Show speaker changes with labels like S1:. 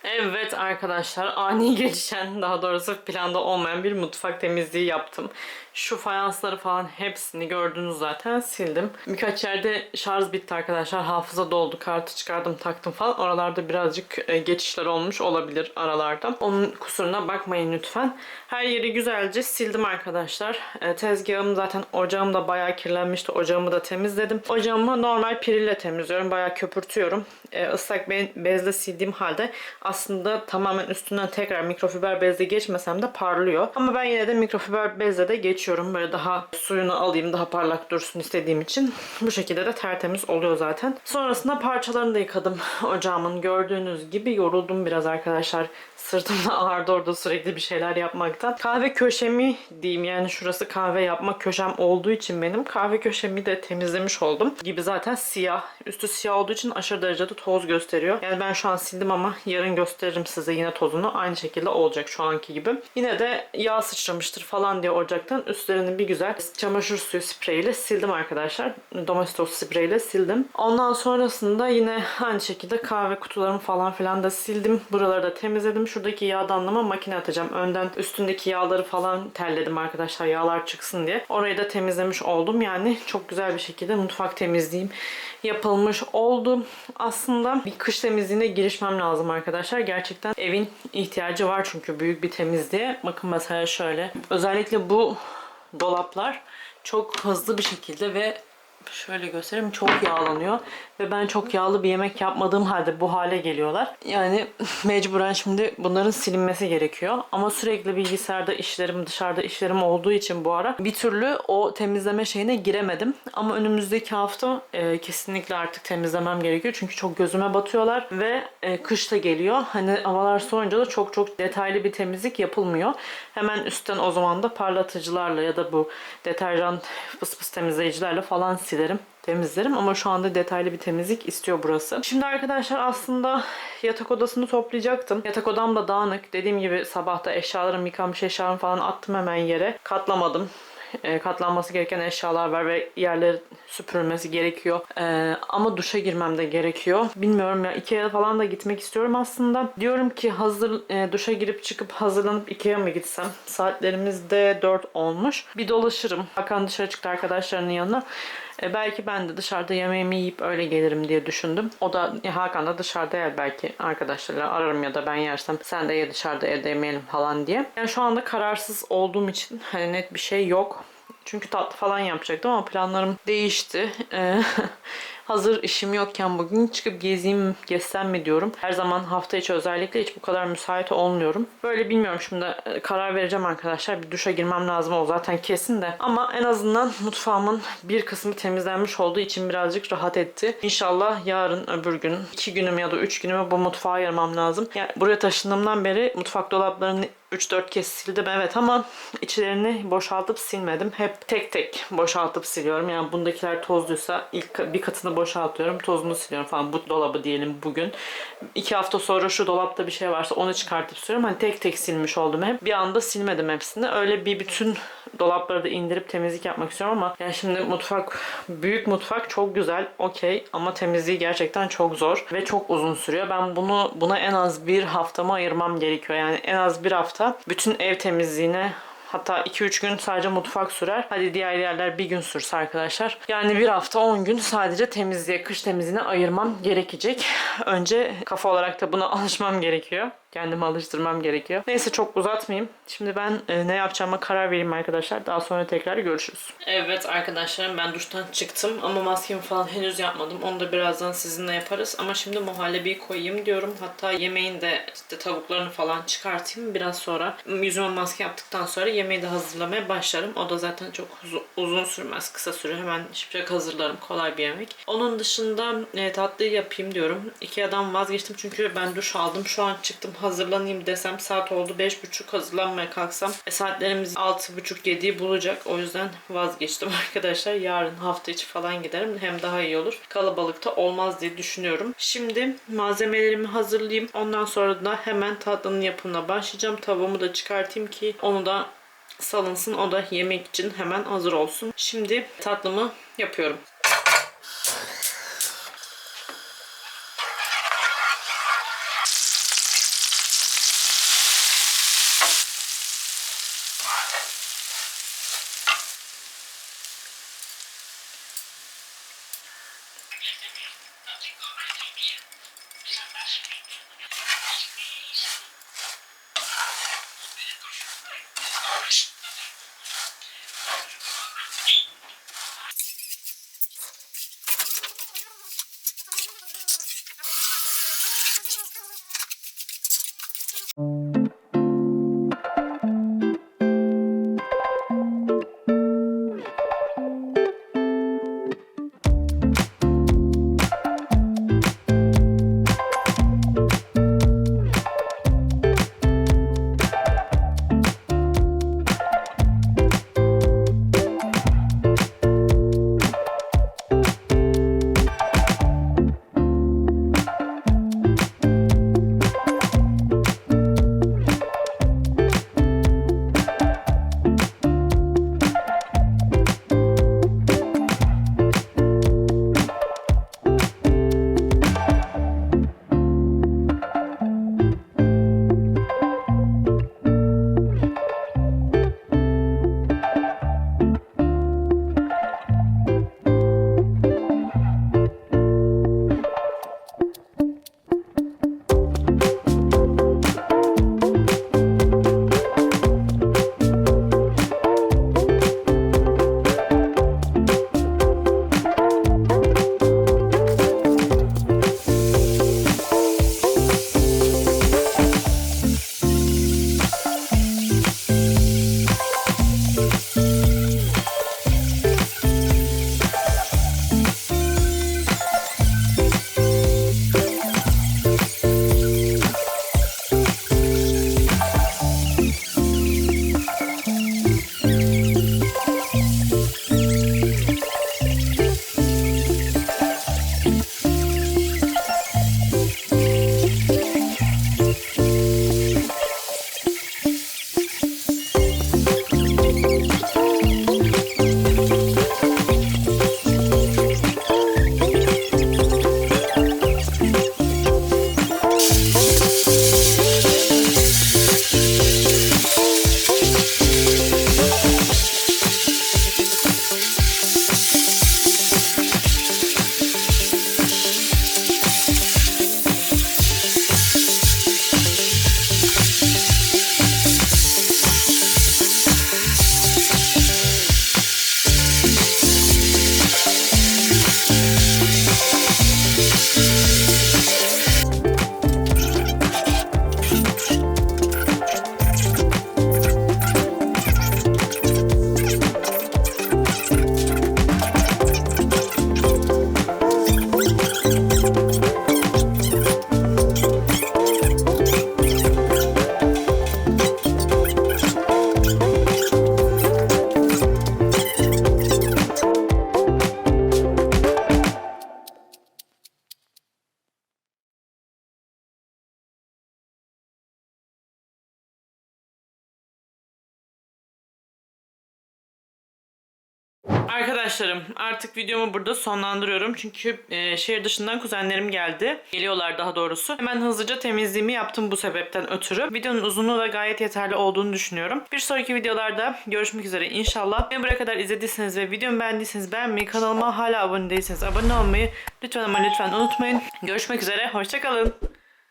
S1: Evet arkadaşlar, ani gelişen, daha doğrusu planda olmayan bir mutfak temizliği yaptım. Şu fayansları falan hepsini gördünüz zaten, sildim. Birkaç yerde şarj bitti arkadaşlar. Hafıza doldu. Kartı çıkardım, taktım falan. Oralarda birazcık geçişler olmuş olabilir aralarda. Onun kusuruna bakmayın lütfen. Her yeri güzelce sildim arkadaşlar. Tezgahım zaten, ocağım da bayağı kirlenmişti. Ocağımı da temizledim. Ocağımı normal pirille temizliyorum. Bayağı köpürtüyorum. Islak bezle sildiğim halde aslında tamamen üstünden tekrar mikrofiber bezle geçmesem de parlıyor. Ama ben yine de mikrofiber bezle de geçiyorum. Böyle daha suyunu alayım, daha parlak dursun istediğim için. Bu şekilde de tertemiz oluyor zaten. Sonrasında parçalarını da yıkadım ocağımın. Gördüğünüz gibi yoruldum biraz arkadaşlar. Sırtımda ağrıdı orada sürekli bir şeyler yapmaktan. Kahve köşemi diyeyim, yani şurası kahve yapma köşem olduğu için benim kahve köşemi de temizlemiş oldum. Gibi zaten siyah. Üstü siyah olduğu için aşırı derecede toz gösteriyor. Yani ben şu an sildim ama yarın gösteririm size yine tozunu. Aynı şekilde olacak şu anki gibi. Yine de yağ sıçramıştır falan diye ocaktan üstlerini bir güzel çamaşır suyu spreyiyle sildim arkadaşlar. Domestos spreyiyle sildim. Ondan sonrasında yine aynı şekilde kahve kutularımı falan filan da sildim. Buraları da temizledim. Şuradaki yağdanlama makine atacağım. Önden üstündeki yağları falan terledim arkadaşlar. Yağlar çıksın diye. Orayı da temizlemiş oldum. Yani çok güzel bir şekilde mutfak temizliğim yapılmış oldu. Aslında bir kış temizliğine girişmem lazım arkadaşlar. Gerçekten evin ihtiyacı var çünkü büyük bir temizliğe. Bakın mesela şöyle. Özellikle bu dolaplar çok hızlı bir şekilde ve şöyle göstereyim, çok yağlanıyor ve ben çok yağlı bir yemek yapmadığım halde bu hale geliyorlar. Yani mecburen şimdi bunların silinmesi gerekiyor. Ama sürekli bilgisayarda işlerim, dışarıda işlerim olduğu için bu ara bir türlü o temizleme şeyine giremedim. Ama önümüzdeki hafta kesinlikle artık temizlemem gerekiyor. Çünkü çok gözüme batıyorlar ve kış da geliyor. Hani havalar soğuyunca da çok detaylı bir temizlik yapılmıyor. Hemen üstten o zaman da parlatıcılarla ya da bu deterjan fıs fıs temizleyicilerle falan silerim, temizlerim ama şu anda detaylı bir temizlik istiyor burası. Şimdi arkadaşlar aslında yatak odasını toplayacaktım. Yatak odam da dağınık. Dediğim gibi sabahta eşyalarım, yıkanmış eşyalarım falan attım hemen yere. Katlamadım. Katlanması gereken eşyalar var ve yerleri süpürülmesi gerekiyor. Ama duşa girmem de gerekiyor. Bilmiyorum ya, Ikea'ya falan da gitmek istiyorum aslında. Diyorum ki hazır duşa girip çıkıp hazırlanıp Ikea'ya mı gitsem? Saatlerimiz de 4 olmuş. Bir dolaşırım. Hakan dışarı çıktı arkadaşlarının yanına. Belki ben de dışarıda yemeğimi yiyip öyle gelirim diye düşündüm. O da Hakan da dışarıda yer, belki arkadaşlarla ararım ya da ben yersem sen de ye dışarıda, evde yemeyelim falan diye. Yani şu anda kararsız olduğum için hani net bir şey yok. Çünkü tatlı falan yapacaktım ama planlarım değişti. Hazır işim yokken bugün çıkıp gezsem mi diyorum. Her zaman hafta içi özellikle hiç bu kadar müsait olmuyorum. Böyle bilmiyorum, şimdi karar vereceğim arkadaşlar. Bir duşa girmem lazım, o zaten kesin de. Ama en azından mutfağımın bir kısmı temizlenmiş olduğu için birazcık rahat etti. İnşallah yarın öbür gün 2 günüm ya da 3 günümü bu mutfağa ayırmam lazım. Yani buraya taşındığımdan beri mutfak dolaplarını 3-4 kez sildim evet, ama içlerini boşaltıp silmedim. Hep tek tek boşaltıp siliyorum. Yani bundakiler tozluysa ilk bir katını boşaltıyorum, tozunu siliyorum falan. Bu dolabı diyelim bugün. 2 hafta sonra şu dolapta bir şey varsa onu çıkartıp siliyorum. Hani tek tek silmiş oldum hep. Bir anda silmedim hepsini. Öyle bir bütün dolapları da indirip temizlik yapmak istiyorum ama yani şimdi mutfak, büyük mutfak çok güzel, okey, ama temizliği gerçekten çok zor ve çok uzun sürüyor. Ben buna en az bir haftamı ayırmam gerekiyor. Yani en az bir hafta bütün ev temizliğine, hatta 2-3 gün sadece mutfak sürer. Hadi diğer yerler bir gün sürse arkadaşlar. Yani bir hafta 10 gün sadece temizliğe, kış temizliğine ayırmam gerekecek. Önce kafa olarak da buna alışmam gerekiyor. Kendimi alıştırmam gerekiyor. Neyse çok uzatmayayım. Şimdi ben ne yapacağıma karar vereyim arkadaşlar. Daha sonra tekrar görüşürüz. Evet arkadaşlarım, ben duştan çıktım ama maskemi falan henüz yapmadım. Onu da birazdan sizinle yaparız. Ama şimdi muhallebiyi koyayım diyorum. Hatta yemeğin de işte tavuklarını falan çıkartayım. Biraz sonra yüzüme maske yaptıktan sonra yemeği de hazırlamaya başlarım. O da zaten çok uzun sürmez. Kısa süre hemen şıpşak hazırlarım. Kolay bir yemek. Onun dışında tatlıyı yapayım diyorum. Ikea'dan vazgeçtim çünkü ben duş aldım. Şu an çıktım, hazırlanayım desem saat oldu 5.30, hazırlanmaya kalksam saatlerimiz 6.30-7'yi bulacak. O yüzden vazgeçtim arkadaşlar. Yarın hafta içi falan giderim. Hem daha iyi olur. Kalabalıkta olmaz diye düşünüyorum. Şimdi malzemelerimi hazırlayayım. Ondan sonra da hemen tatlının yapımına başlayacağım. Tavuğumu da çıkartayım ki onu da salınsın. O da yemek için hemen hazır olsun. Şimdi tatlımı yapıyorum. Arkadaşlarım artık videomu burada sonlandırıyorum. Çünkü şehir dışından kuzenlerim geldi. Geliyorlar daha doğrusu. Hemen hızlıca temizliğimi yaptım bu sebepten ötürü. Videonun uzunluğu da gayet yeterli olduğunu düşünüyorum. Bir sonraki videolarda görüşmek üzere inşallah. Beni buraya kadar izlediyseniz ve videomu beğendiyseniz beğenmeyi, kanalıma hala abone değilseniz abone olmayı lütfen ama lütfen unutmayın. Görüşmek üzere, hoşça kalın.